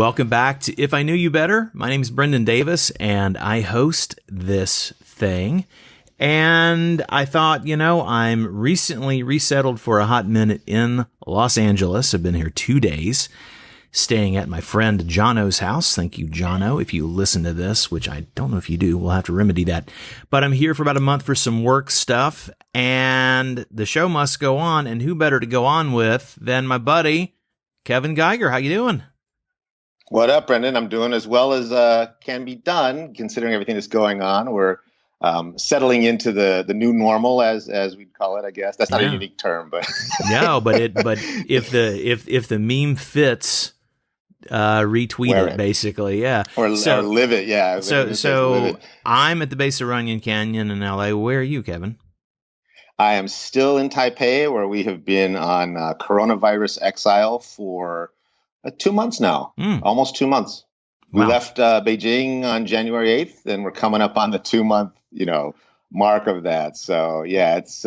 Welcome back to If I Knew You Better. My name is Brendan Davis, and I host this thing. And I thought, I'm recently resettled for a hot minute in Los Angeles. I've been here 2 days, staying at my friend Jono's house. Thank you, Jono. If you listen to this, which I don't know if you do, we'll have to remedy that. But I'm here for about a month for some work stuff, and the show must go on. And who better to go on with than my buddy, Kevin Geiger? How you doing? What up, Brendan? I'm doing as well as can be done, considering everything that's going on. We're settling into the new normal, as we'd call it. I guess that's not a unique term, but no. But if the meme fits, retweet it, basically, yeah, or live it, yeah. So I'm at the base of Runyon Canyon in LA. Where are you, Kevin? I am still in Taipei, where we have been on coronavirus exile for 2 months now, almost 2 months. We left Beijing on January 8th, and we're coming up on the 2-month, mark of that. So yeah, it's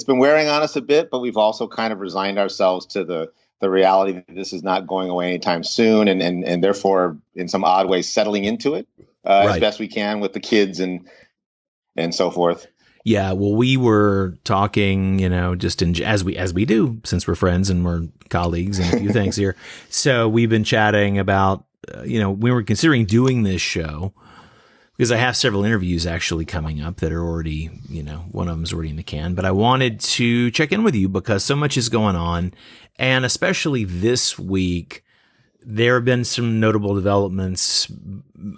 been wearing on us a bit, but we've also kind of resigned ourselves to the reality that this is not going away anytime soon, and therefore, in some odd way, settling into it as best we can with the kids and so forth. Yeah, well, we were talking, just as we do, since we're friends and we're colleagues and a few things here. So we've been chatting about, we were considering doing this show because I have several interviews actually coming up that are already, one of them's already in the can. But I wanted to check in with you because so much is going on, and especially this week, there have been some notable developments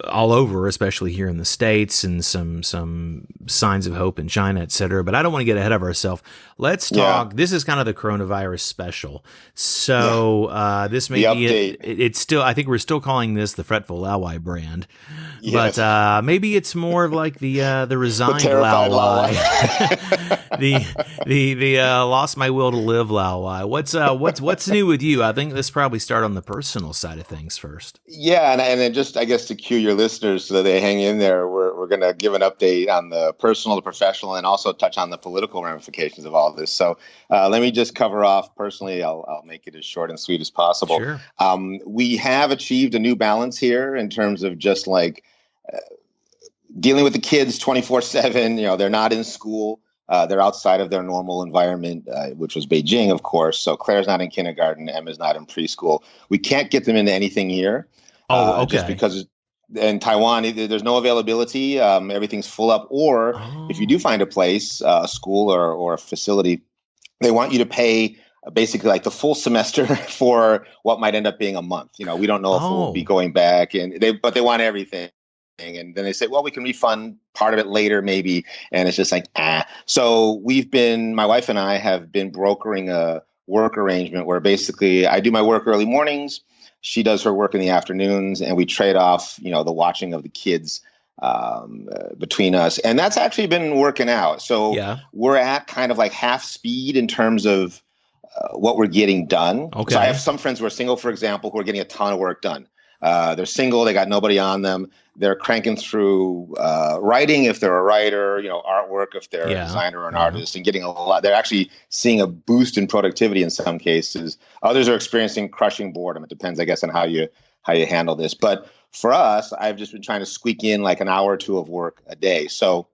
all over, especially here in the States, and some signs of hope in China, et cetera. But I don't want to get ahead of ourselves. Let's talk. Yeah. This is kind of the coronavirus special. So this may be it's still. I think we're still calling this the Fretful Laowai brand, but maybe it's more of like the resigned Laowai, the lost my will to live Laowai. What's new with you? I think let's probably start on the personal side of things first. Yeah, and then just I guess to cue your listeners so that they hang in there, we're going to give an update on the personal, the professional, and also touch on the political ramifications of all of this. So let me just cover off personally. I'll make it as short and sweet as possible. Sure. We have achieved a new balance here in terms of just like dealing with the kids 24/7. They're not in school. They're outside of their normal environment, which was Beijing, of course. So Claire's not in kindergarten. Emma's not in preschool. We can't get them into anything here. Okay. Just because in Taiwan, there's no availability. Everything's full up. Or if you do find a place, a school or a facility, they want you to pay basically like the full semester for what might end up being a month. We don't know if we'll be going back, but they want everything. And then they say, well, we can refund part of it later, maybe. And it's just like, So my wife and I have been brokering a work arrangement where basically I do my work early mornings. She does her work in the afternoons, and we trade off, the watching of the kids between us. And that's actually been working out. So we're at kind of like half speed in terms of what we're getting done. Okay. So I have some friends who are single, for example, who are getting a ton of work done. They're single. They got nobody on them. They're cranking through writing if they're a writer, artwork if they're a designer or an artist, and getting a lot. They're actually seeing a boost in productivity in some cases. Others are experiencing crushing boredom. It depends, I guess, on how you handle this. But for us, I've just been trying to squeak in like an hour or two of work a day. So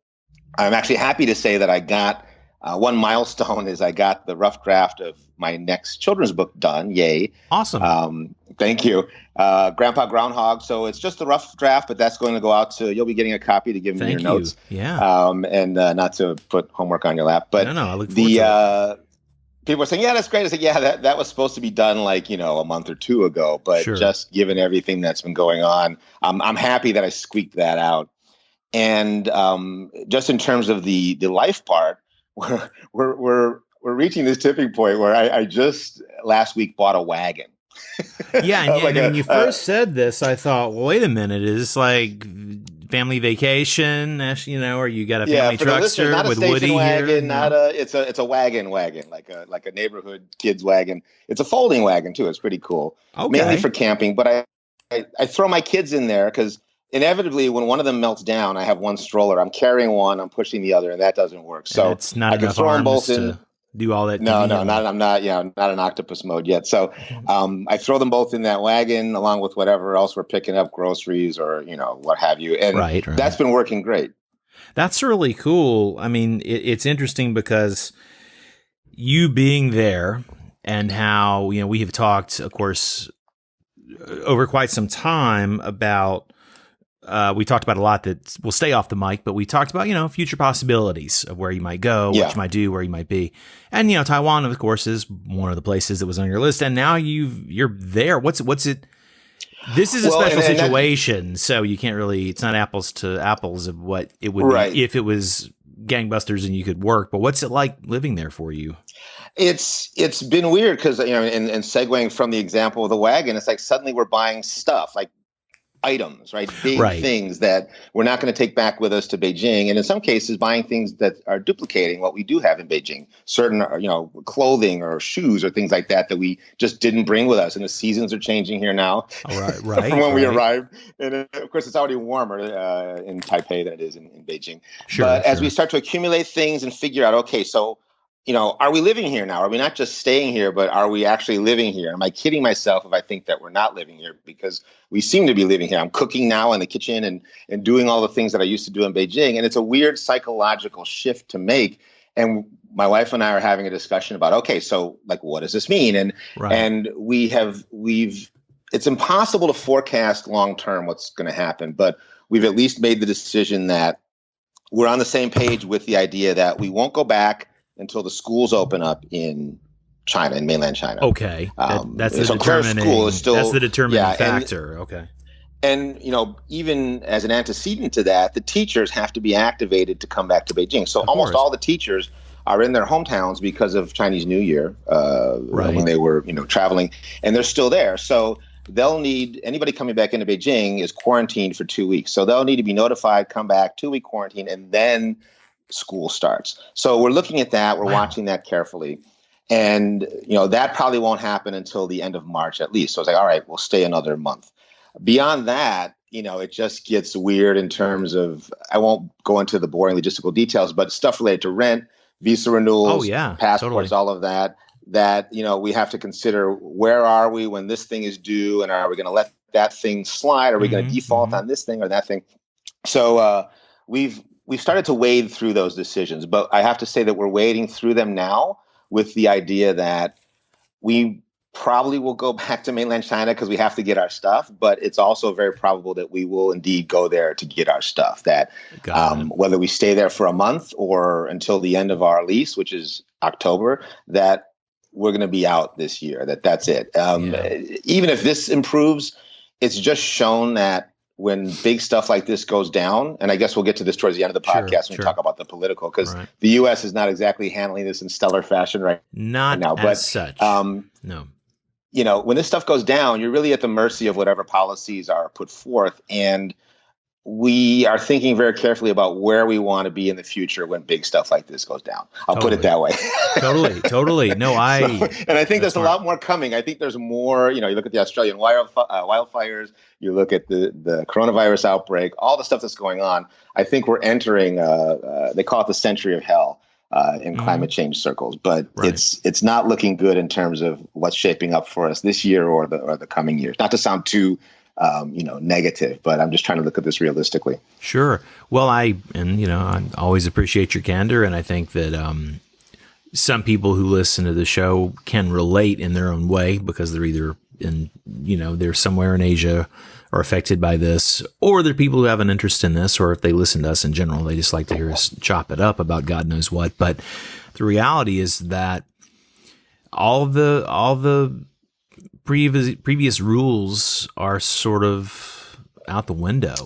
I'm actually happy to say that I got one milestone is I got the rough draft of my next children's book done. Yay. Awesome. Thank you. Grandpa Groundhog. So it's just the rough draft, but that's going to go out you'll be getting a copy to give me your notes. Yeah. And not to put homework on your lap, but no, I look forward to it. People are saying, yeah, that's great. I said, yeah, that was supposed to be done like, a month or two ago, but just given everything that's been going on, I'm happy that I squeaked that out. And just in terms of the life part, we're reaching this tipping point where I just last week bought a wagon. Yeah, and when you first said this, I thought, well, wait a minute, is this like family vacation? Or you got a family truckster with Woody wagon, here? It's a wagon, like a neighborhood kids wagon. It's a folding wagon too. It's pretty cool. Okay. Mainly for camping, but I throw my kids in there because inevitably when one of them melts down, I have one stroller. I'm carrying one, I'm pushing the other, and that doesn't work. So it's not I can throw them both in. do all that? No, no, not I'm not. Yeah, I'm not in octopus mode yet. So I throw them both in that wagon along with whatever else we're picking up, groceries or what have you, and Right. that's been working great. That's really cool. I mean, it's interesting because you being there and how we have talked, of course, over quite some time about. We talked about a lot that will stay off the mic, but we talked about, future possibilities of where you might go, what you might do, where you might be. And, Taiwan, of course, is one of the places that was on your list. And now you're there. What's it? This is a special situation. So you can't really, it's not apples to apples of what it would be if it was gangbusters and you could work. But what's it like living there for you? It's been weird because, and segueing from the example of the wagon, it's like suddenly we're buying stuff like items, right? Big things that we're not going to take back with us to Beijing. And in some cases, buying things that are duplicating what we do have in Beijing, certain, clothing or shoes or things like that we just didn't bring with us. And the seasons are changing here now from when we arrived. And of course, it's already warmer in Taipei than it is in Beijing. But as we start to accumulate things and figure out, okay, so are we living here now? Are we not just staying here, but are we actually living here? Am I kidding myself if I think that we're not living here? Because we seem to be living here. I'm cooking now in the kitchen and doing all the things that I used to do in Beijing. And it's a weird psychological shift to make. And my wife and I are having a discussion about, okay, so like, what does this mean? And it's impossible to forecast long-term what's going to happen, but we've at least made the decision that we're on the same page with the idea that we won't go back until the schools open up in China, in mainland China. Okay. That's the determining factor. Okay. And, even as an antecedent to that, the teachers have to be activated to come back to Beijing. So almost all the teachers are in their hometowns because of Chinese New Year when they were, traveling, and they're still there. So they'll need, anybody coming back into Beijing is quarantined for 2 weeks. So they'll need to be notified, come back, 2-week quarantine, and then school starts. So we're looking at that. We're watching that carefully. And, that probably won't happen until the end of March at least. So it's like, all right, we'll stay another month. Beyond that, it just gets weird in terms of, I won't go into the boring logistical details, but stuff related to rent, visa renewals, passports, all of that, we have to consider where are we when this thing is due, and are we going to let that thing slide? Are we going to default on this thing or that thing? So we've started to wade through those decisions, but I have to say that we're wading through them now with the idea that we probably will go back to mainland China because we have to get our stuff, but it's also very probable that we will indeed go there to get our stuff, that whether we stay there for a month or until the end of our lease, which is October, that we're going to be out this year, that's it. Even if this improves, it's just shown that when big stuff like this goes down, and I guess we'll get to this towards the end of the podcast when we talk about the political, because the U.S. is not exactly handling this in stellar fashion right now. But such. No. When this stuff goes down, you're really at the mercy of whatever policies are put forth. And we are thinking very carefully about where we want to be in the future when big stuff like this goes down. I'll put it that way. Totally. No, and I think there's a lot more coming. I think there's more, you look at the Australian wildfires, you look at the coronavirus outbreak, all the stuff that's going on. I think we're entering, they call it the century of hell in climate change circles, but it's not looking good in terms of what's shaping up for us this year or the coming years. Not to sound too negative, but I'm just trying to look at this realistically. Sure. Well, I always appreciate your candor, and I think that some people who listen to the show can relate in their own way because they're either they're somewhere in Asia or affected by this, or they're people who have an interest in this, or if they listen to us in general, they just like to hear us chop it up about God knows what. But the reality is that all the previous rules are sort of out the window.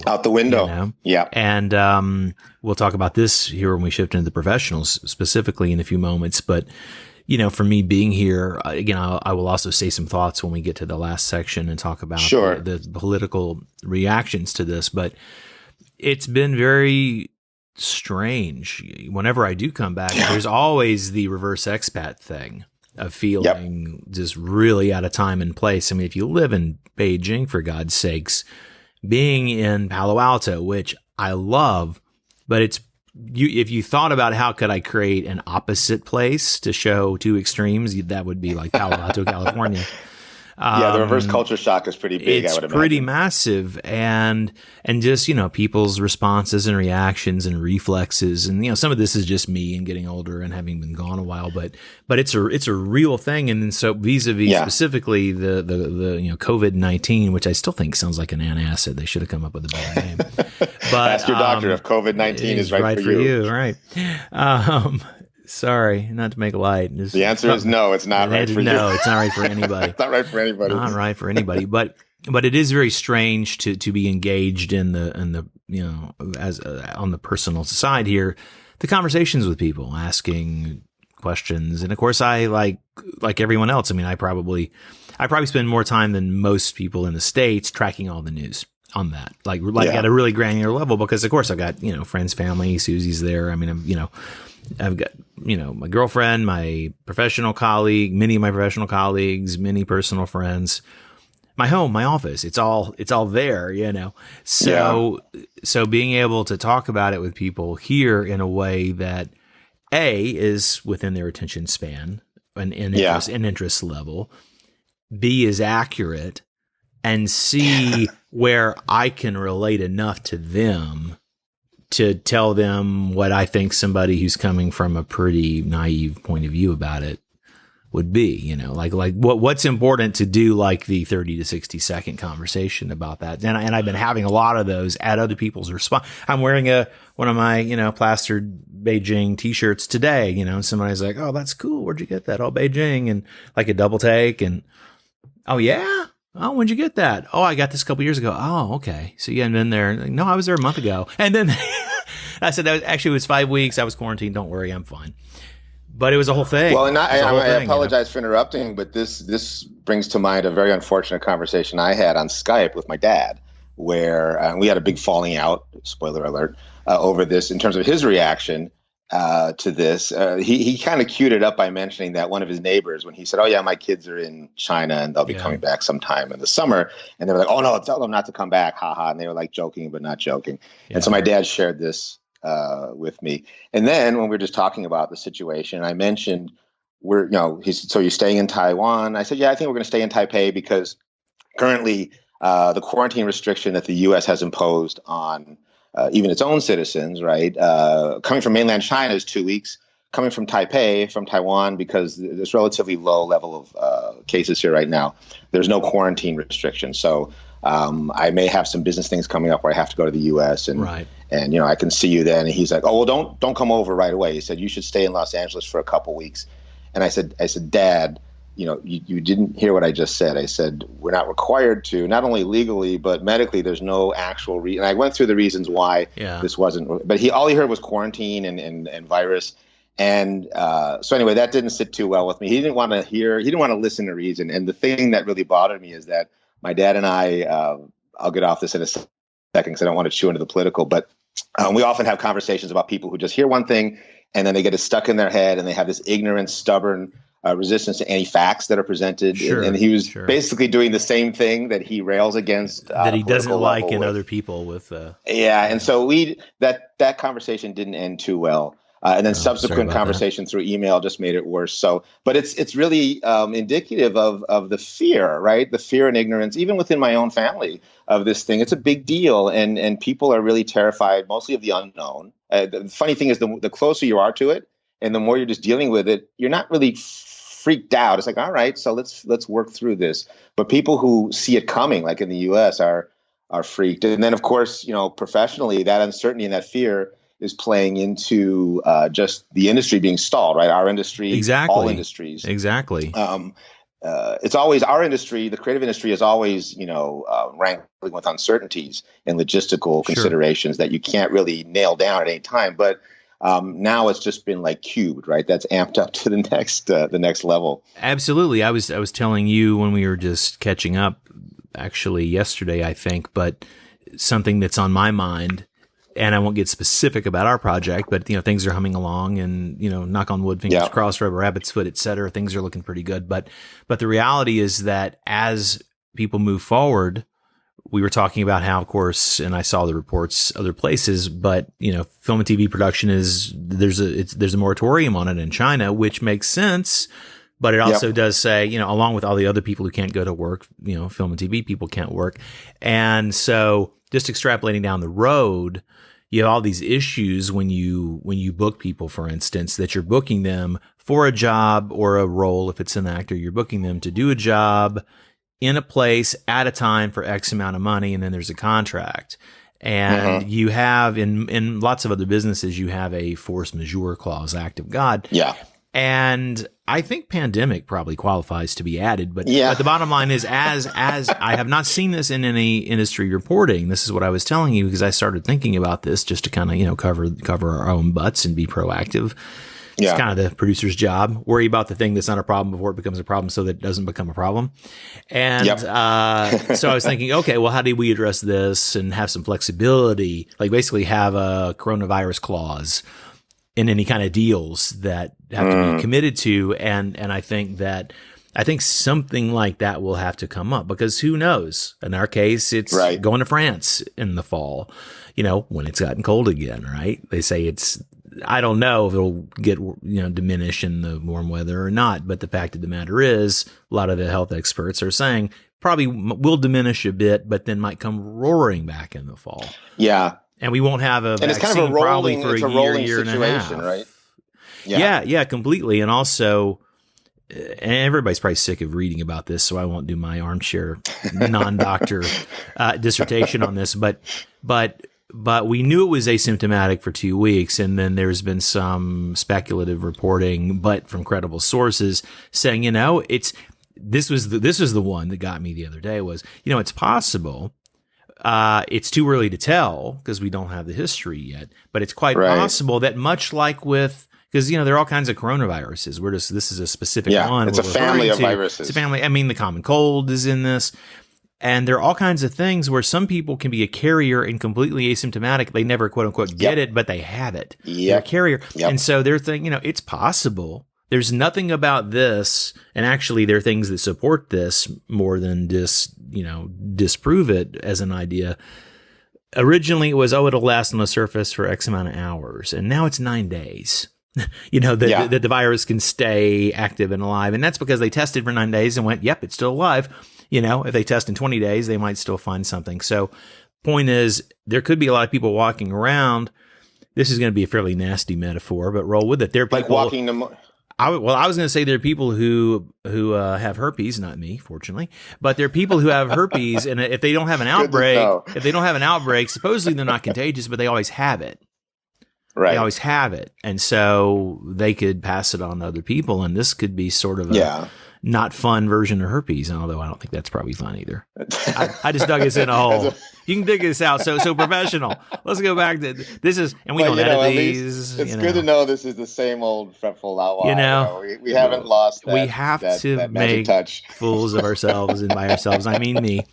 Yeah. And we'll talk about this here when we shift into the professionals specifically in a few moments. But, for me being here, again, I will also say some thoughts when we get to the last section and talk about the political reactions to this. But it's been very strange. Whenever I do come back, there's always the reverse expat thing of feeling just really out of time and place. I mean, if you live in Beijing, for God's sakes, being in Palo Alto, which I love, but it's if you thought about how could I create an opposite place to show two extremes, that would be like Palo Alto, California. Yeah, the reverse culture shock is pretty big, I would imagine. It's pretty massive. And just, people's responses and reactions and reflexes. And, some of this is just me and getting older and having been gone a while, but it's a real thing. And then so vis-a-vis specifically the COVID-19, which I still think sounds like an antacid. They should have come up with a better name. But ask your doctor if COVID-19 is right for you. Right. Sorry, not to make light. The answer is no, it's not right for you. No, it's not right for anybody. It's not right for anybody. Not right for anybody. But it is very strange to be engaged in the as on the personal side here, the conversations with people, asking questions, and of course I like everyone else. I mean, I probably spend more time than most people in the States tracking all the news on that, at a really granular level, because of course I've got friends, family. Susie's there. I mean, I've got, my girlfriend, my professional colleague, many of my professional colleagues, many personal friends, my home, my office, it's all there, So being able to talk about it with people here in a way that is within their attention span and interest level, B is accurate, and C where I can relate enough to them to tell them what I think somebody who's coming from a pretty naive point of view about it would be, what's important to do, like the 30 to 60 second conversation about that. And I've been having a lot of those at other people's response. I'm wearing one of my, plastered Beijing t-shirts today, and somebody's like, "Oh, that's cool. Where'd you get that?" "Oh, Beijing," and like a double take. And, "Oh yeah. Oh, when'd you get that?" "Oh, I got this a couple years ago." "Oh, okay. So you hadn't been there." Like, "No, I was there a month ago." And then I said, it was 5 weeks. I was quarantined. Don't worry, I'm fine. But it was a whole thing. Well, and I apologize for interrupting, but this brings to mind a very unfortunate conversation I had on Skype with my dad, where we had a big falling out, spoiler alert, over this in terms of his reaction to this. He kind of queued it up by mentioning that one of his neighbors, when he said, "Oh yeah, my kids are in China and they'll be coming back sometime in the summer," and they were like, "Oh no, tell them not to come back, haha," and they were like joking but not joking. And so my dad shared this with me, and then when we were just talking about the situation, I mentioned he said, "So you're staying in Taiwan?" I said, "Yeah, I think we're going to stay in Taipei because currently the quarantine restriction that the U.S. has imposed on even its own citizens, right? Coming from mainland China is 2 weeks. Coming from Taipei, from Taiwan, because there's relatively low level of cases here right now, there's no quarantine restriction. So I may have some business things coming up where I have to go to the U.S. and I can see you then." And he's like, "Oh, well, don't come over right away." He said, "You should stay in Los Angeles for a couple weeks." And I said, "Dad, you didn't hear what I just said." I said, "We're not required to, not only legally, but medically, there's no actual reason." And I went through the reasons why this wasn't, but all he heard was quarantine and virus. And so anyway, that didn't sit too well with me. He didn't want to listen to reason. And the thing that really bothered me is that my dad and I'll get off this in a second because I don't want to chew into the political, but we often have conversations about people who just hear one thing and then they get it stuck in their head and they have this ignorant, stubborn resistance to any facts that are presented. And he was basically doing the same thing that he rails against. That he doesn't like in other people with. And so that conversation didn't end too well. And then subsequent conversation through email just made it worse. So, but it's really indicative of the fear, right? The fear and ignorance, even within my own family, of this thing. It's a big deal, and people are really terrified, mostly of the unknown. The funny thing is, the closer you are to it, and the more you're just dealing with it, you're not really freaked out. It's like, all right, so let's work through this. But people who see it coming, like in the U.S., are freaked. And then, of course, professionally, that uncertainty and that fear is playing into just the industry being stalled, right? Our industry, all industries. Exactly. It's always our industry, the creative industry is always, wrangling with uncertainties and logistical considerations that you can't really nail down at any time. But now it's just been like cubed, right? That's amped up to the next level. Absolutely. I was telling you when we were just catching up, actually yesterday, I think, but something that's on my mind. And I won't get specific about our project, but things are humming along, and knock on wood, fingers crossed, rubber rabbit's foot, et cetera. Things are looking pretty good. But the reality is that as people move forward we were talking about how, of course, and I saw the reports other places, but film and TV production there's a moratorium on it in China, which makes sense. But it also does say, along with all the other people who can't go to work, film and TV people can't work. And so just extrapolating down the road, you have all these issues when you book people, for instance, that you're booking them for a job or a role. If it's an actor, you're booking them to do a job in a place at a time for X amount of money, and then there's a contract. And you have in lots of other businesses, you have a force majeure clause, act of God. Yeah. And I think pandemic probably qualifies to be added, but the bottom line is, as I have not seen this in any industry reporting. This is what I was telling you, because I started thinking about this just to kind of cover our own butts and be proactive. It's kind of the producer's job. Worry about the thing that's not a problem before it becomes a problem, so that it doesn't become a problem. And so I was thinking, okay, well, how do we address this and have some flexibility? Like basically have a coronavirus clause in any kind of deals that have to be committed to. And I think something like that will have to come up, because who knows? In our case, it's going to France in the fall, when it's gotten cold again, right? They say I don't know if it'll get, diminish in the warm weather or not. But the fact of the matter is, a lot of the health experts are saying probably will diminish a bit, but then might come roaring back in the fall. Yeah. And we won't have a vaccine kind of a rolling, probably for a year and a half. Right? Yeah, completely. And also, and everybody's probably sick of reading about this, so I won't do my armchair non-doctor dissertation on this. But we knew it was asymptomatic for 2 weeks, and then there's been some speculative reporting, but from credible sources saying, this was the one that got me the other day was, it's possible. It's too early to tell because we don't have the history yet, but it's quite possible that much like with, because, there are all kinds of coronaviruses. This is a specific one. It's a family of viruses. It's a family. I mean, the common cold is in this. And there are all kinds of things where some people can be a carrier and completely asymptomatic. They never, quote unquote, get it, but they have it. They're a carrier. And so they're thinking, it's possible. There's nothing about this. And actually, there are things that support this more than disprove it as an idea. Originally, it was, it'll last on the surface for X amount of hours. And now it's 9 days. That the virus can stay active and alive. And that's because they tested for 9 days and went, yep, it's still alive. If they test in 20 days, they might still find something. So point is, there could be a lot of people walking around. This is going to be a fairly nasty metaphor, but roll with it. There are people, like walking I was going to say there are people who have herpes, not me, fortunately, but there are people who have herpes, and if they don't have an outbreak, supposedly they're not contagious, but they always have it. Right. They always have it. And so they could pass it on to other people, and this could be sort of a not fun version of herpes, although I don't think that's probably fun either. I just dug us in a hole. You can dig this out. So professional. Let's go back to this is, and we don't edit these. It's good to know this is the same old Fretful Laowai. We haven't lost that. We have to make fools of ourselves, and by ourselves I mean me.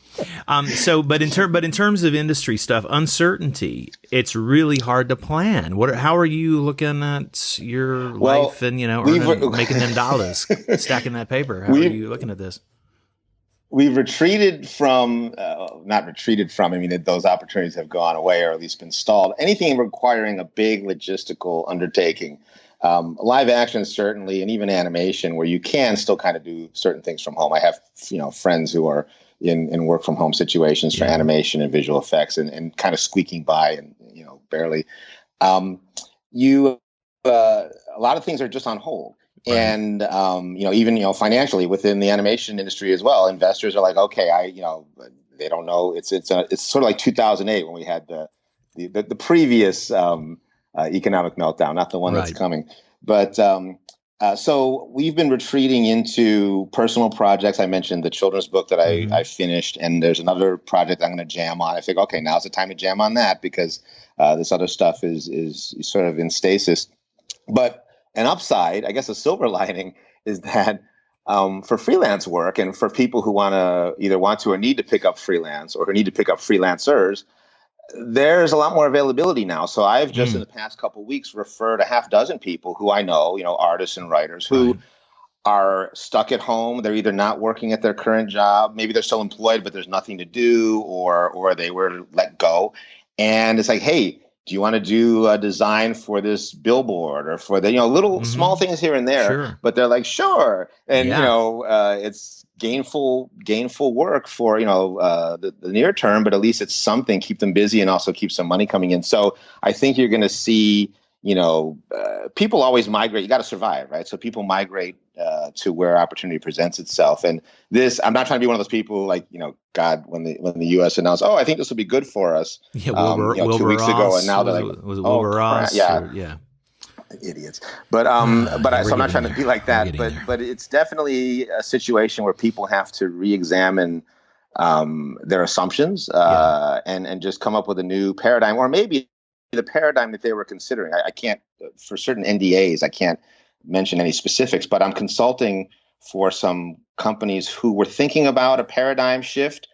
But in terms of industry stuff, uncertainty, it's really hard to plan. How are you looking at your life and making them dollars, stacking that paper? How are you looking at this? We've retreated from, not retreated from, I mean, those opportunities have gone away or at least been stalled. Anything requiring a big logistical undertaking, live action certainly, and even animation where you can still kind of do certain things from home. I have, friends who are in work from home situations for animation and visual effects and kind of squeaking by and, barely. A lot of things are just on hold. Right. And, even, financially within the animation industry as well, investors are like, okay, they don't know. It's sort of like 2008 when we had the previous economic meltdown, not the one that's coming. But so we've been retreating into personal projects. I mentioned the children's book that I finished, and there's another project I'm going to jam on. I think, okay, now's the time to jam on that because this other stuff is sort of in stasis. But an upside, I guess a silver lining, is that for freelance work and for people who want to or need to pick up freelance or who need to pick up freelancers, there's a lot more availability now. So I've just in the past couple of weeks referred a half dozen people who I know, artists and writers who are stuck at home. They're either not working at their current job, maybe they're still employed, but there's nothing to do, or they were let go. And it's like, hey, do you want to do a design for this billboard or for the, little small things here and there? Sure. But they're like, sure. And, Yeah. it's gainful work for, the near term, but at least it's something, keep them busy and also keep some money coming in. So I think you're going to see, people always migrate. You got to survive, right? So people migrate to where opportunity presents itself. And this, I'm not trying to be one of those people like, God, when the U.S. announced, I think this will be good for us. Yeah, Wilbur 2 weeks ago, and now they're like, was it Wilbur Ross? Yeah. Idiots. But so I'm not trying to be like that. But it's definitely a situation where people have to re-examine their assumptions and just come up with a new paradigm, or maybe the paradigm that they were considering. I can't, for certain NDAs, I can't mention any specifics, but I'm consulting for some companies who were thinking about a paradigm shift.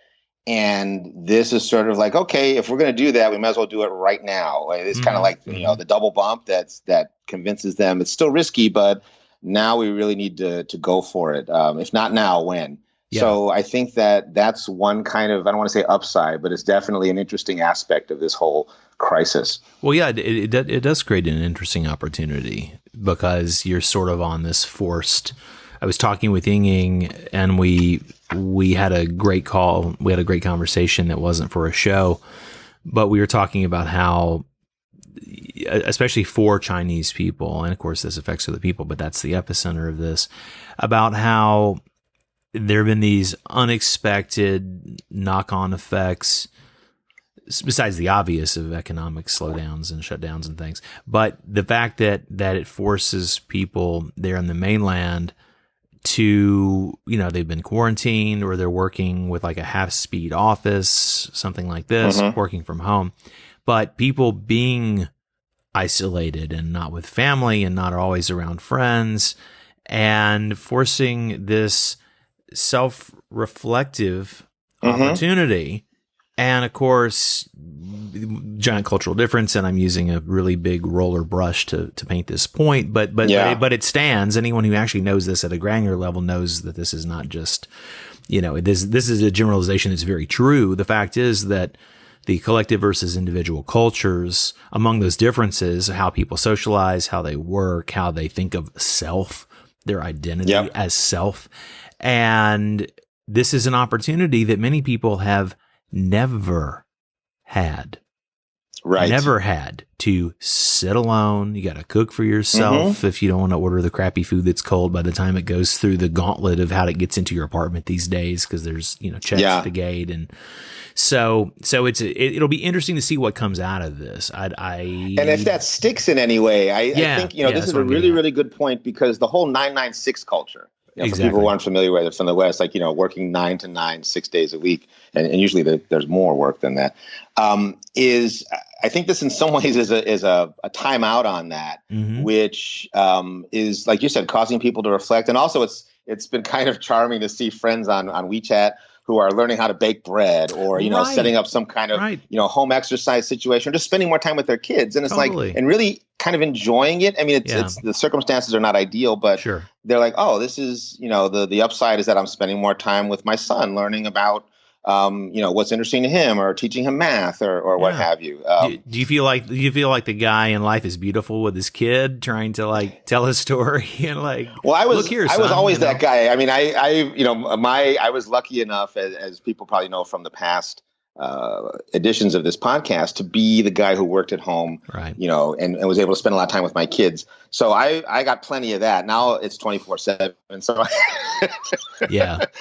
And this is sort of like, okay, if we're going to do that, we might as well do it right now. It's kind of like, the double bump that convinces them it's still risky, but now we really need to go for it. If not now, when? Yeah. So I think that's one kind of, I don't want to say upside, but it's definitely an interesting aspect of this whole crisis. Well, yeah, it does create an interesting opportunity because you're sort of on this forced. I was talking with Ying, and we had a great call. We had a great conversation that wasn't for a show, but we were talking about how, especially for Chinese people, and of course this affects other people, but that's the epicenter of this, about how there have been these unexpected knock-on effects, besides the obvious of economic slowdowns and shutdowns and things. But the fact that it forces people there in the mainland to, they've been quarantined, or they're working with like a half-speed office, something like this, working from home. But people being isolated and not with family and not always around friends, and forcing this self-reflective opportunity. And of course, giant cultural difference, and I'm using a really big roller brush to paint this point, but it stands. Anyone who actually knows this at a granular level knows that this is not just, this is a generalization that's very true. The fact is that the collective versus individual cultures, among those differences, how people socialize, how they work, how they think of self, their identity as self. And this is an opportunity that many people have never had. Right. Never had to sit alone. You got to cook for yourself if you don't want to order the crappy food that's cold by the time it goes through the gauntlet of how it gets into your apartment these days, because there's, checks at the gate. And so it'll be interesting to see what comes out of this. And if that sticks in any way, I think, this is a really, really good point, because the whole 996 culture, for people who aren't familiar with it from the West, like, working 9 to 9, 6 days a week, and usually there's more work than that, is, I think this in some ways is a timeout on that, which is, like you said, causing people to reflect. And also it's been kind of charming to see friends on WeChat who are learning how to bake bread, or, setting up some kind of, home exercise situation, or just spending more time with their kids. And it's like, and really kind of enjoying it. I mean, it's the circumstances are not ideal, but they're like, oh, this is, the upside is that I'm spending more time with my son, learning about, what's interesting to him, or teaching him math, or what have you. Do you feel like the guy in Life is Beautiful with his kid trying to like tell his story and like, well, I was, look here, I was son, always that guy. I mean, I was lucky enough, as people probably know from the past editions of this podcast, to be the guy who worked at home, and was able to spend a lot of time with my kids. So I got plenty of that. Now it's 24/7. So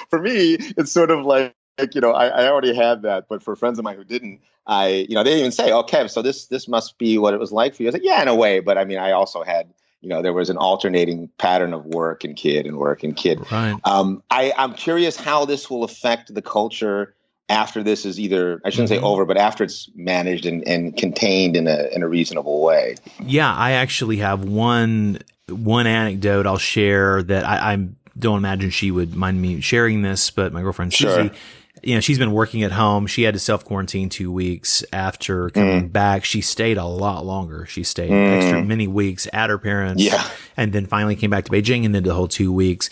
for me, it's sort of like, I already had that, but for friends of mine who didn't, they didn't even say, "Oh, Kev, so this must be what it was like for you." I was like, "Yeah, in a way," but I mean, I also had, there was an alternating pattern of work and kid and work and kid. Right. I'm curious how this will affect the culture after this is either, I shouldn't say over, but after it's managed and contained in a reasonable way. Yeah, I actually have one anecdote I'll share that I don't imagine she would mind me sharing this, but my girlfriend Susie. she's been working at home. She had to self-quarantine 2 weeks after coming back. She stayed a lot longer. She stayed extra many weeks at her parents, and then finally came back to Beijing and then the whole 2 weeks.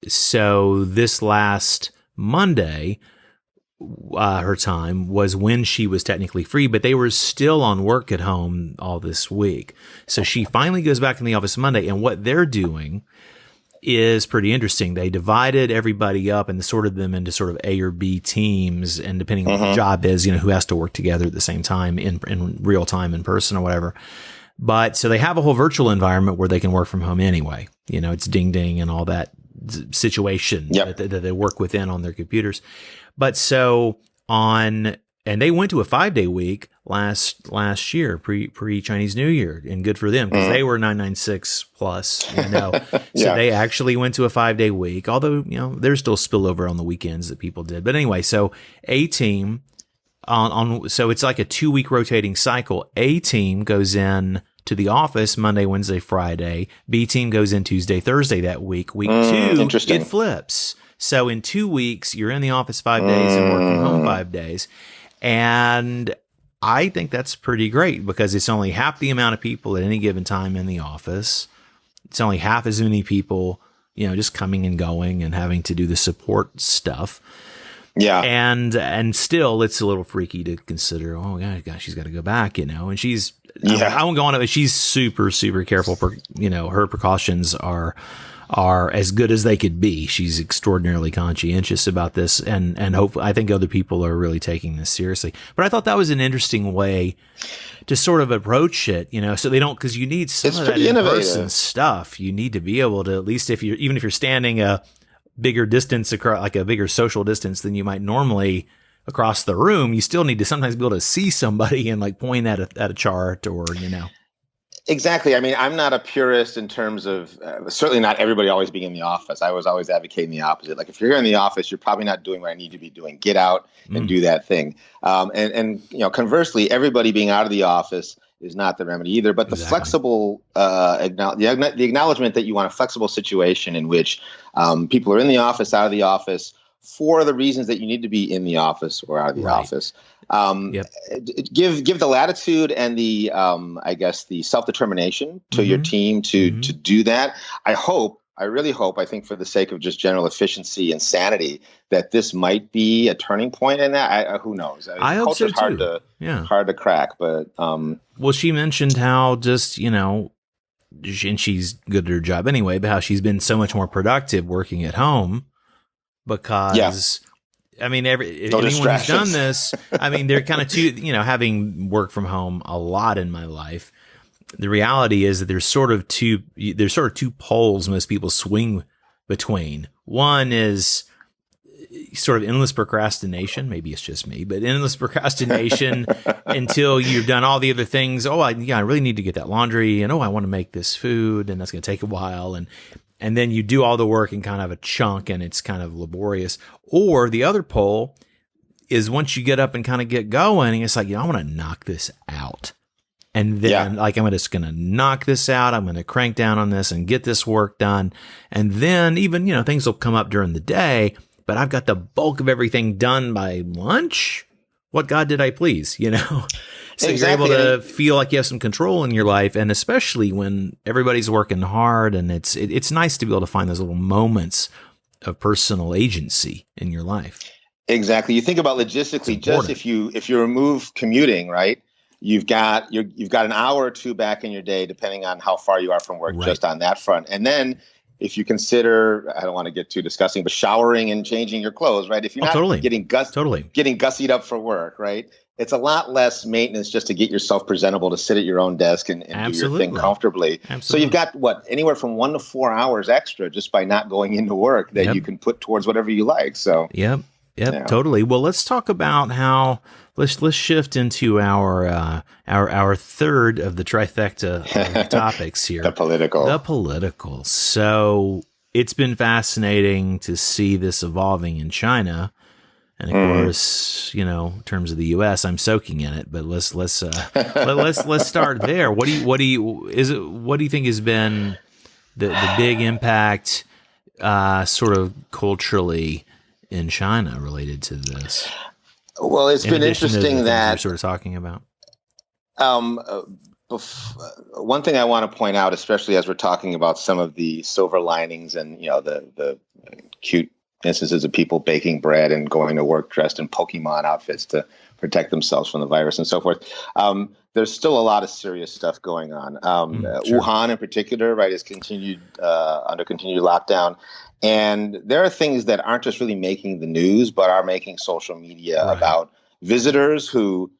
So this last Monday, her time was when she was technically free, but they were still on work at home all this week. So she finally goes back in the office Monday, and what they're doing is pretty interesting. They divided everybody up and sorted them into sort of A or B teams, and depending on what the job is, who has to work together at the same time in real time, in person or whatever. But so they have a whole virtual environment where they can work from home anyway. It's ding ding and all that situation that they work within on their computers. But and they went to a 5-day week last year, pre-Chinese New Year, and good for them because they were 996 plus, So they actually went to a 5-day week, although, there's still spillover on the weekends that people did. But anyway, so A team so it's like a 2-week rotating cycle. A team goes in to the office Monday, Wednesday, Friday. B team goes in Tuesday, Thursday that week. Week 2, it flips. So in 2 weeks, you're in the office 5 days and work from home 5 days. And I think that's pretty great because it's only half the amount of people at any given time in the office. It's only half as many people, just coming and going and having to do the support stuff. Yeah. And still it's a little freaky to consider, oh gosh, she's got to go back, and she's, I won't go on it, but she's super, super careful. Her precautions are as good as they could be. She's extraordinarily conscientious about this, and hopefully, I think other people are really taking this seriously. But I thought that was an interesting way to sort of approach it, so they don't, because you need some of that in-person stuff. You need to be able to, at least even if you're standing a bigger distance across, like a bigger social distance than you might normally across the room, you still need to sometimes be able to see somebody and like point at a chart or, Exactly. I mean, I'm not a purist in terms of certainly not everybody always being in the office. I was always advocating the opposite. Like if you're here in the office, you're probably not doing what I need to be doing. Get out and do that thing. And conversely, everybody being out of the office is not the remedy either. But the flexible, the acknowledgement that you want a flexible situation in which people are in the office, out of the office, for the reasons that you need to be in the office or out of the office. Give the latitude and the the self-determination to your team to do that. I really hope, I think for the sake of just general efficiency and sanity, that this might be a turning point in that. Who knows? I hope so too. Hard to crack, but well, she mentioned how just, and she's good at her job anyway, but how she's been so much more productive working at home. Because, I mean, if anyone who's done this, I mean, they're kind of having worked from home a lot in my life. The reality is that there's sort of two poles most people swing between. One is sort of endless procrastination. Maybe it's just me, but endless procrastination until you've done all the other things. Oh, I really need to get that laundry, and I want to make this food, and that's going to take a while, and then you do all the work in kind of a chunk, and it's kind of laborious. Or the other pole is once you get up and kind of get going, it's like, I want to knock this out. And then I'm just going to knock this out. I'm going to crank down on this and get this work done. And then even, things will come up during the day, but I've got the bulk of everything done by lunch. What God did I please, So you're able to feel like you have some control in your life, and especially when everybody's working hard, and it's nice to be able to find those little moments of personal agency in your life. Exactly. You think about logistically, just if you remove commuting, right? You've got an hour or two back in your day, depending on how far you are from work, just on that front. And then if you consider, I don't want to get too disgusting, but showering and changing your clothes, right? If you're not getting gussied up for work, right? It's a lot less maintenance just to get yourself presentable, to sit at your own desk and do your thing comfortably. So you've got anywhere from 1 to 4 hours extra just by not going into work that you can put towards whatever you like. So totally. Well, let's talk about how let's shift into our third of the trifecta of topics here. The political. So it's been fascinating to see this evolving in China. And of course, in terms of the U.S., I'm soaking in it. But let's start there. What do you think has been the big impact? sort of culturally in China related to this? Well, it's been interesting that you're sort of talking about. Um, uh, One thing I want to point out, especially as we're talking about some of the silver linings and the cute instances of people baking bread and going to work dressed in Pokemon outfits to protect themselves from the virus and so forth. There's still a lot of serious stuff going on. Sure. Wuhan, in particular, right, is under continued lockdown. And there are things that aren't just really making the news, but are making social media about visitors who,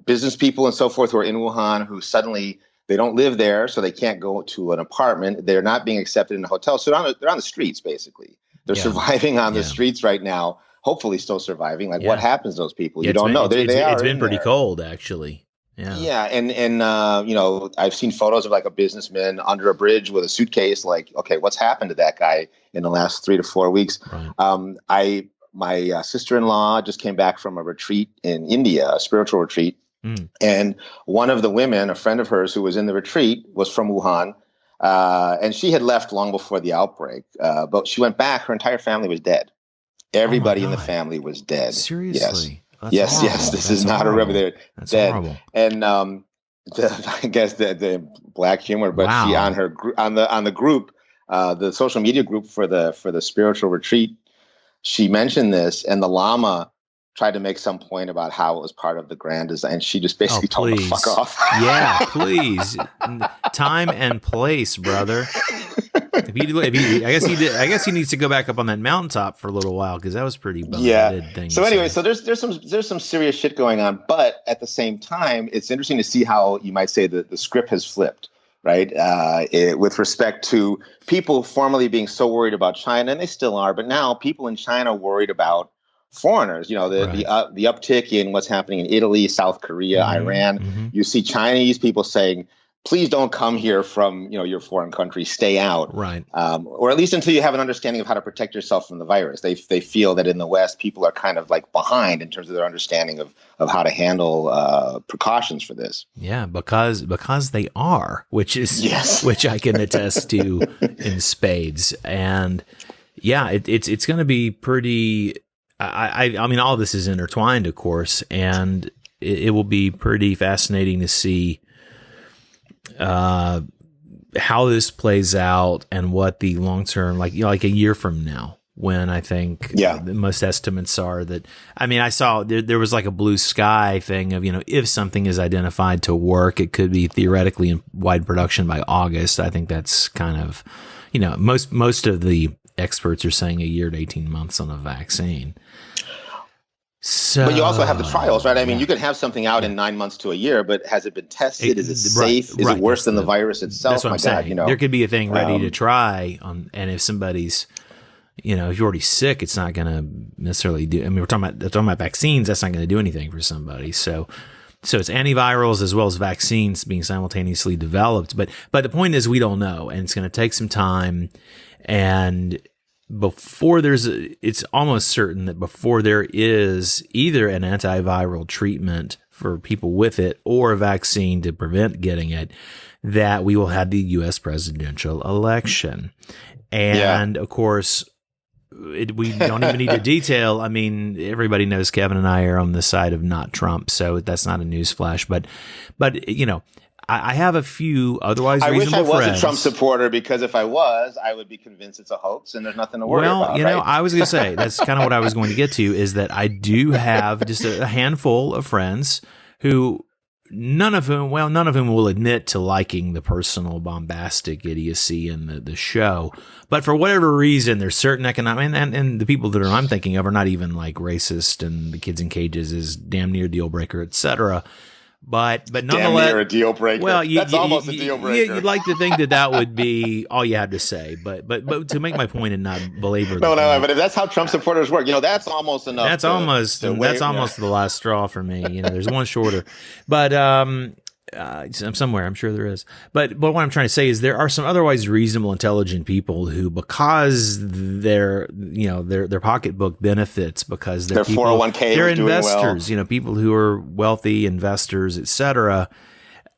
business people and so forth who are in Wuhan who suddenly they don't live there, so they can't go to an apartment. They're not being accepted in a hotel. So they're on the streets, basically. They're surviving on the streets right now, hopefully still surviving. Like, what happens to those people? You don't know. It's been pretty cold, actually. Yeah. And I've seen photos of like a businessman under a bridge with a suitcase. Like, okay, what's happened to that guy in the last 3 to 4 weeks? Right. My sister-in-law just came back from a retreat in India, a spiritual retreat. And one of the women, a friend of hers who was in the retreat, was from Wuhan. And she had left long before the outbreak. But she went back. Her entire family was dead. Everybody in the family was dead. Seriously? Yes. Yes. This is not a rub. They're dead. Horrible. And I guess the black humor, but she on the group, the social media group for the spiritual retreat, she mentioned this, and the Lama tried to make some point about how it was part of the grand design. And she just basically told him to fuck off. Yeah, please. Time and place, brother. I guess he needs to go back up on that mountaintop for a little while, because that was pretty boneheaded thing. So anyway, so there's some serious shit going on, but at the same time, it's interesting to see how you might say that the script has flipped, right? With respect to people formerly being so worried about China, and they still are, but now people in China worried about foreigners. The uptick in what's happening in Italy, South Korea, Iran. You see Chinese people saying, please don't come here from your foreign country. Stay out, right? Or at least until you have an understanding of how to protect yourself from the virus. They feel that in the West, people are kind of like behind in terms of their understanding of how to handle precautions for this. Yeah, because they are, which I can attest to in spades. And yeah, it's going to be pretty. I mean, all this is intertwined, of course, and it will be pretty fascinating to see how this plays out and what the long term, like a year from now, when I think most estimates are that, I mean, I saw there was like a blue sky thing of, if something is identified to work, it could be theoretically in wide production by August. I think that's kind of, most of the experts are saying a year to 18 months on a vaccine. So, but you also have the trials, right? I mean, you could have something out in 9 months to a year, but has it been tested? Is it safe? Is it worse than the virus itself? That's what I'm saying. There could be a thing ready to try and if somebody's, if you're already sick, it's not going to necessarily do. I mean, we're talking about vaccines. That's not going to do anything for somebody. So it's antivirals as well as vaccines being simultaneously developed. But the point is, we don't know, and it's going to take some time. And it's almost certain that before there is either an antiviral treatment for people with it or a vaccine to prevent getting it, that we will have the U.S. presidential election. And of course, we don't even need to detail. I mean, everybody knows Kevin and I are on the side of not Trump, so that's not a newsflash. But I have a few otherwise reasonable friends. I wish I was a Trump supporter, because if I was, I would be convinced it's a hoax and there's nothing to worry about. Well, I was going to say, that's kind of what I was going to get to, is that I do have just a handful of friends who none of whom will admit to liking the personal bombastic idiocy in the show. But for whatever reason, there's certain economic, and the people that I'm thinking of are not even like racist, and the kids in cages is damn near deal breaker, etc. But nonetheless, damn near a deal breaker. Well, that's almost a deal breaker. You'd like to think that would be all you have to say, but to make my point and not belabor. No. But if that's how Trump supporters work, that's almost enough. That's almost the last straw for me. There's one shorter, but somewhere I'm sure there is. But what I'm trying to say is there are some otherwise reasonable, intelligent people who, because their pocketbook benefits, because their 401k, they're investors, people who are wealthy investors, etc.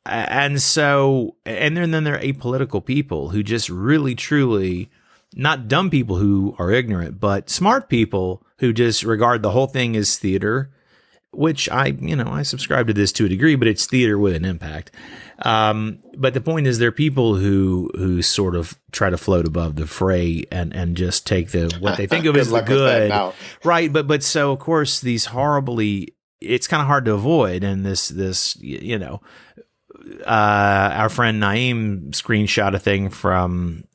And so, and then there are apolitical people who just really, truly not dumb people who are ignorant, but smart people who just regard the whole thing as theater, which I subscribe to this to a degree, but it's theater with an impact. But the point is, there are people who sort of try to float above the fray and just take what they think of as the good, right? But so of course these it's kind of hard to avoid. And our friend Naeem screenshot a thing from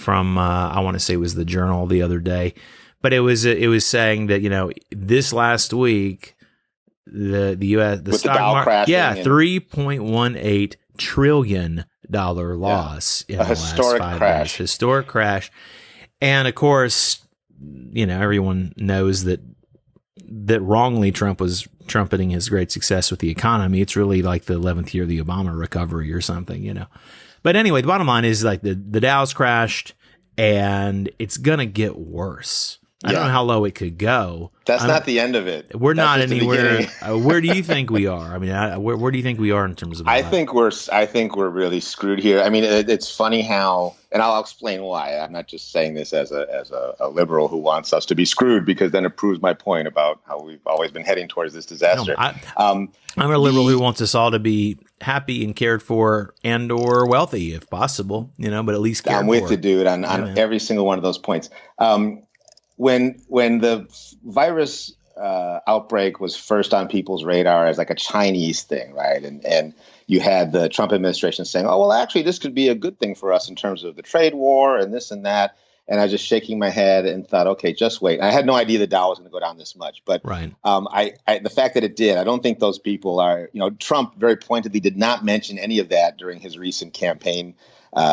I want to say it was the Journal the other day, but it was saying that this last week the U.S. the stock market, $3.18 trillion loss in the last 5 days. Historic crash. And of course, everyone knows that wrongly Trump was trumpeting his great success with the economy. It's really like the 11th year of the Obama recovery or something, But anyway, the bottom line is like the Dow's crashed and it's going to get worse. I don't know how low it could go. That's not the end of it. We're not anywhere. Where do you think we are? I mean, where do you think we are in terms of? I think we're really screwed here. I mean, it's funny how, and I'll explain why. I'm not just saying this as a liberal who wants us to be screwed, because then it proves my point about how we've always been heading towards this disaster. No, I'm a liberal who wants us all to be happy and cared for and or wealthy if possible, but at least cared I'm with you, dude, on every single one of those points. When the virus outbreak was first on people's radar as like a Chinese thing, right? And you had the Trump administration saying, oh, well, actually, this could be a good thing for us in terms of the trade war and this and that. And I was just shaking my head and thought, okay, just wait. And I had no idea the Dow was going to go down this much. But right. The fact that it did, I don't think those people are, Trump very pointedly did not mention any of that during his recent campaign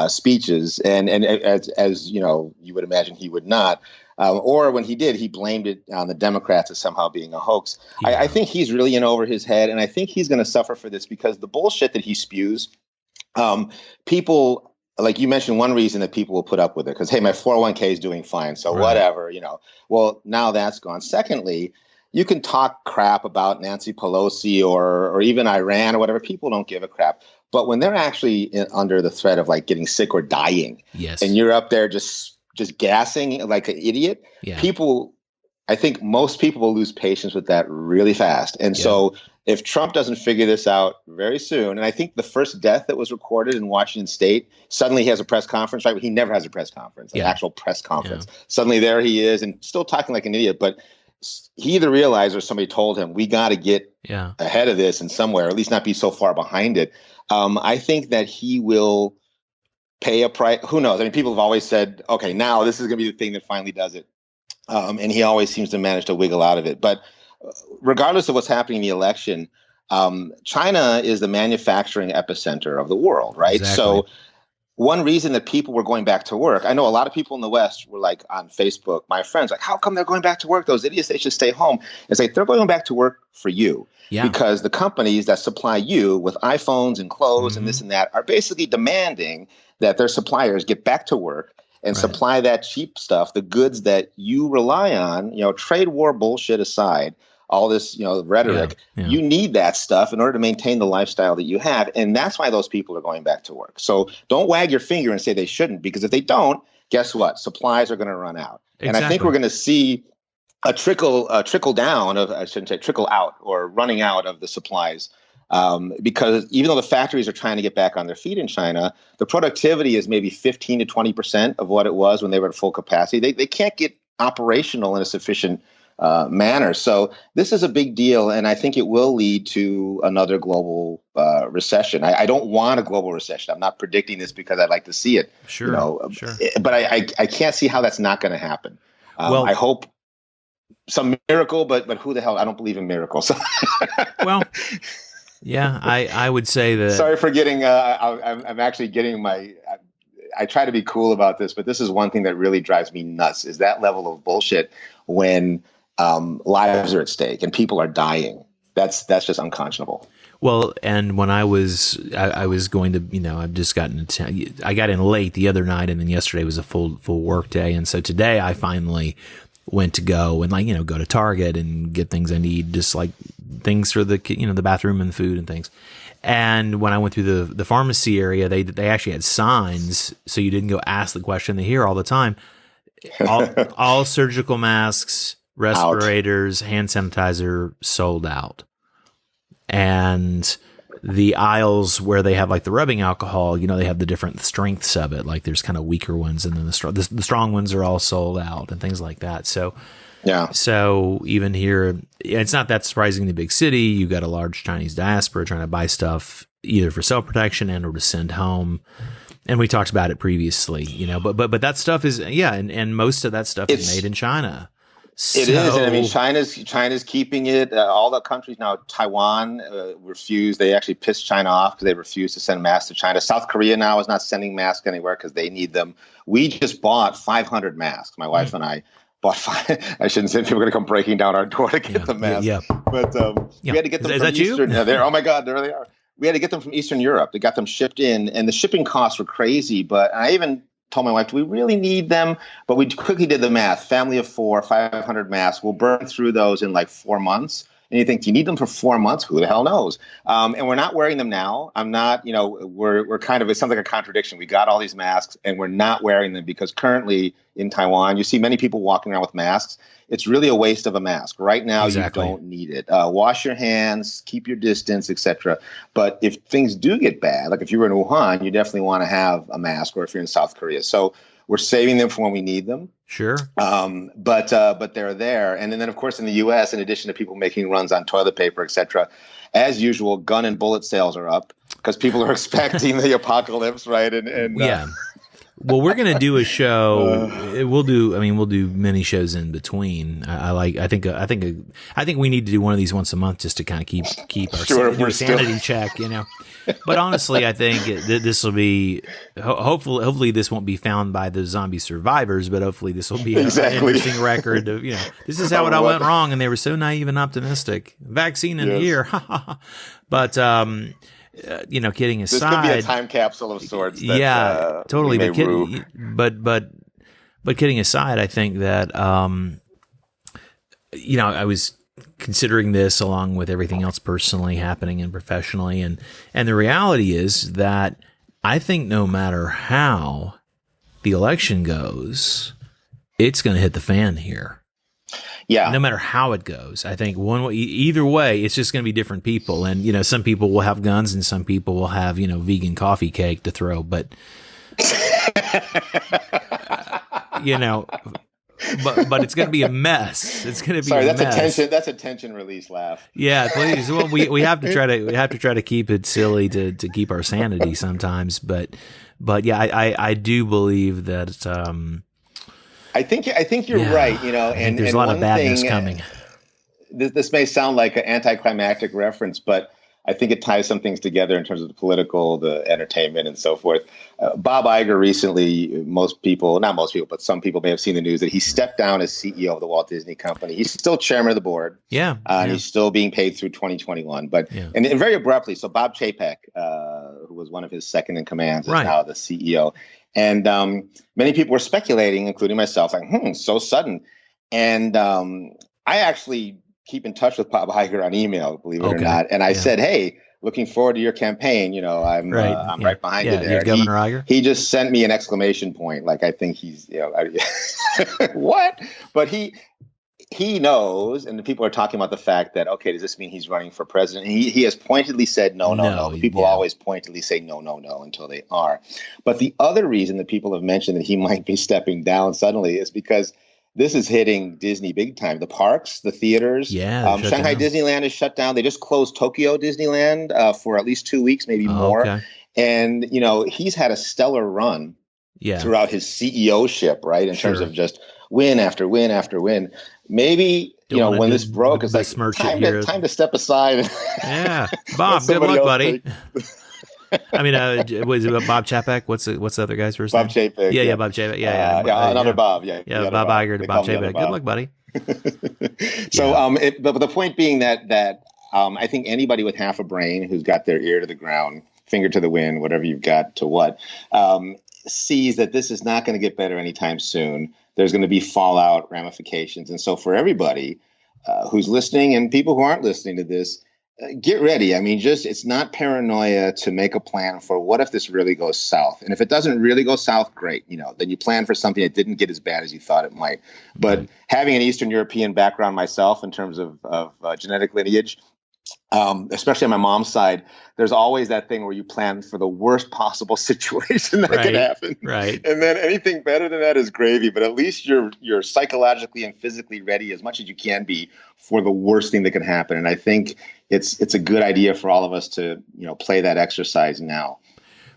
speeches. And as you would imagine he would not. Or when he did, he blamed it on the Democrats as somehow being a hoax. Yeah. I think he's really in over his head, and I think he's going to suffer for this because the bullshit that he spews, people, like you mentioned, one reason that people will put up with it because, hey, my 401k is doing fine, so whatever, Well, now that's gone. Secondly, you can talk crap about Nancy Pelosi or even Iran or whatever. People don't give a crap. But when they're actually under the threat of like getting sick or dying, yes, and you're up there just gassing like an idiot, I think most people will lose patience with that really fast. And so if Trump doesn't figure this out very soon, and I think the first death that was recorded in Washington State, suddenly he has a press conference, right? But he never has a press conference, an actual press conference. Yeah. Suddenly there he is and still talking like an idiot, but he either realized or somebody told him, we got to get ahead of this in somewhere, or at least not be so far behind it. I think that he will pay a price. Who knows? I mean, people have always said, okay, now this is going to be the thing that finally does it. And he always seems to manage to wiggle out of it. But regardless of what's happening in the election, China is the manufacturing epicenter of the world, right? Exactly. So one reason that people were going back to work, I know a lot of people in the West were like on Facebook, my friends, like, how come they're going back to work? Those idiots, they should stay home. It's like, they're going back to work for you. Yeah. Because the companies that supply you with iPhones and clothes and this and that are basically demanding that their suppliers get back to work and supply that cheap stuff, the goods that you rely on, trade war bullshit aside, all this, rhetoric, you need that stuff in order to maintain the lifestyle that you have. And that's why those people are going back to work. So don't wag your finger and say they shouldn't, because if they don't, guess what? Supplies are going to run out. Exactly. And I think we're going to see a trickle down of, I shouldn't say trickle out or running out of the supplies. Because even though the factories are trying to get back on their feet in China, the productivity is maybe 15 to 20% of what it was when they were at full capacity. They can't get operational in a sufficient manner. So this is a big deal, and I think it will lead to another global recession. I don't want a global recession. I'm not predicting this because I'd like to see it. Sure. But I can't see how that's not going to happen. I hope some miracle, but who the hell? I don't believe in miracles. Well. Yeah, I would say that. Sorry for getting. I'm actually getting my. I try to be cool about this, but this is one thing that really drives me nuts: is that level of bullshit when lives are at stake and people are dying. That's just unconscionable. Well, and when I was going to, I've just gotten. I got in late the other night, and then yesterday was a full work day, and so today I finally went to go and go to Target and get things I need, just like things for the the bathroom and food and things. And when I went through the pharmacy area, they actually had signs, so you didn't go ask the question they hear all the time. all surgical masks, Out. respirators, hand sanitizer sold out. And the aisles where they have like the rubbing alcohol, they have the different strengths of it. Like there's kind of weaker ones, and then the strong ones are all sold out and things like that. So, Yeah. so even here, it's not that surprising in the big city. You got a large Chinese diaspora trying to buy stuff either for self protection and or to send home. And we talked about it previously, but that stuff is, and most of that stuff is made in China. It is, and I mean, China's keeping it. All the countries now. Taiwan refused. They actually pissed China off because they refused to send masks to China. South Korea now is not sending masks anywhere because they need them. We just bought 500 masks. My wife and I bought five. I shouldn't say people are going to come breaking down our door to get the masks. But we had to get them from Eastern. Oh my God, there they are. We had to get them from Eastern Europe. They got them shipped in, and the shipping costs were crazy. But I even told my wife, do we really need them? But we quickly did the math. Family of 4, 500 masks. We'll burn through those in like 4 months. And you think, do you need them for 4 months? Who the hell knows? And we're not wearing them now. I'm not, we're kind of, it sounds like a contradiction. We got all these masks and we're not wearing them because currently in Taiwan, you see many people walking around with masks. It's really a waste of a mask. Right now, Exactly. You don't need it. Wash your hands, keep your distance, etc. But if things do get bad, like if you were in Wuhan, you definitely want to have a mask, or if you're in South Korea. So we're saving them for when we need them. Sure. But they're there. And then, of course, in the U.S., in addition to people making runs on toilet paper, etc., as usual, gun and bullet sales are up because people are expecting the apocalypse, right? And Well, we're going to do a show. We'll do many shows in between. I think we need to do one of these once a month just to kind of keep our sanity check, But honestly, I think this will be hopefully this won't be found by the zombie survivors, but hopefully this will be an interesting record of this is how it all went wrong, and they were so naive and optimistic. Vaccine in a year, but. Kidding aside, this could be a time capsule of sorts. That, totally. But kidding aside, I think that I was considering this along with everything else personally happening and professionally, and the reality is that I think no matter how the election goes, it's going to hit the fan here. Yeah. No matter how it goes, I think either way, it's just going to be different people. And, some people will have guns and some people will have, vegan coffee cake to throw. But, but it's going to be a mess. It's going to be a mess. That's a tension release laugh. Yeah, please. Well, we have to try to keep it silly to keep our sanity sometimes. But yeah, I do believe that, I think you're right, and there's a lot of badness coming. This may sound like an anticlimactic reference, but I think it ties some things together in terms of the political, the entertainment, and so forth. Bob Iger recently, not most people, but some people may have seen the news that he stepped down as CEO of the Walt Disney Company. He's still chairman of the board. And he's still being paid through 2021. But and very abruptly, so Bob Chapek, who was one of his second in commands, is now the CEO. And many people were speculating, including myself, like, so sudden. And I actually keep in touch with Bob Iger on email, believe it or not. And I said, hey, looking forward to your campaign. I'm right behind you there. Governor Iger. He just sent me an exclamation point. Like, I think he's, what? But he knows, and the people are talking about the fact that, okay, does this mean he's running for president? And he has pointedly said no. People always pointedly say no until they are. But the other reason that people have mentioned that he might be stepping down suddenly is because this is hitting Disney big time. The parks, the theaters. Shanghai Disneyland is shut down. They just closed Tokyo Disneyland for at least 2 weeks, maybe more. Okay. And, he's had a stellar run throughout his CEO-ship, right, in terms of just win after win after win. Maybe, when this broke, it's like time to step aside. Yeah. Bob, good luck, buddy. I mean, was it Bob Chapek? What's the other guy's first name? Bob Chapek. Yeah, Bob Chapek. Another Bob. Yeah, Bob Iger to Bob Chapek. Good luck, buddy. So, but the point being that I think anybody with half a brain who's got their ear to the ground, finger to the wind, whatever you've got to what, sees that this is not going to get better anytime soon. There's going to be fallout, ramifications. And so for everybody who's listening and people who aren't listening to this, Get ready. I mean, it's not paranoia to make a plan for what if this really goes south. And if it doesn't really go south, great. Then you plan for something that didn't get as bad as you thought it might. But having an Eastern European background myself in terms of genetic lineage, especially on my mom's side, there's always that thing where you plan for the worst possible situation that could happen. Right. And then anything better than that is gravy. But at least you're psychologically and physically ready as much as you can be for the worst thing that can happen. And I think it's a good idea for all of us to, play that exercise now.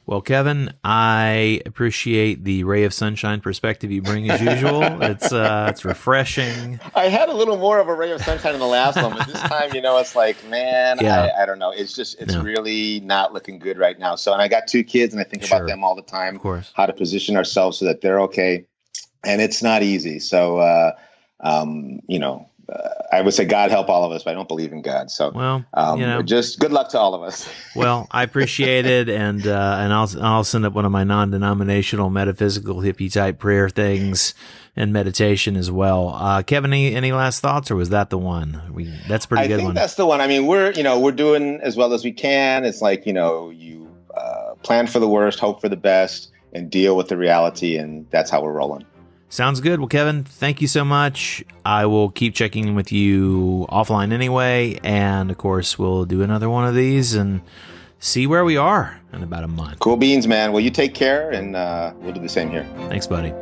Well, Kevin, I appreciate the ray of sunshine perspective you bring as usual. It's refreshing. I had a little more of a ray of sunshine in the last one, but this time, it's like, man, I don't know. It's really not looking good right now. So, and I got 2 kids, and I think about them all the time. Of course. How to position ourselves so that they're okay, and it's not easy. So, I would say God help all of us, but I don't believe in God. So, just good luck to all of us. Well, I appreciate it, and I'll send up one of my non-denominational metaphysical hippie type prayer things and meditation as well. Kevin, any last thoughts, or was that the one? That's a pretty good one. I think that's the one. I mean, we're doing as well as we can. It's like you plan for the worst, hope for the best, and deal with the reality, and that's how we're rolling. Sounds good. Well, Kevin, thank you so much. I will keep checking in with you offline anyway. And of course, we'll do another one of these and see where we are in about a month. Cool beans, man. Well, you take care, and we'll do the same here. Thanks, buddy.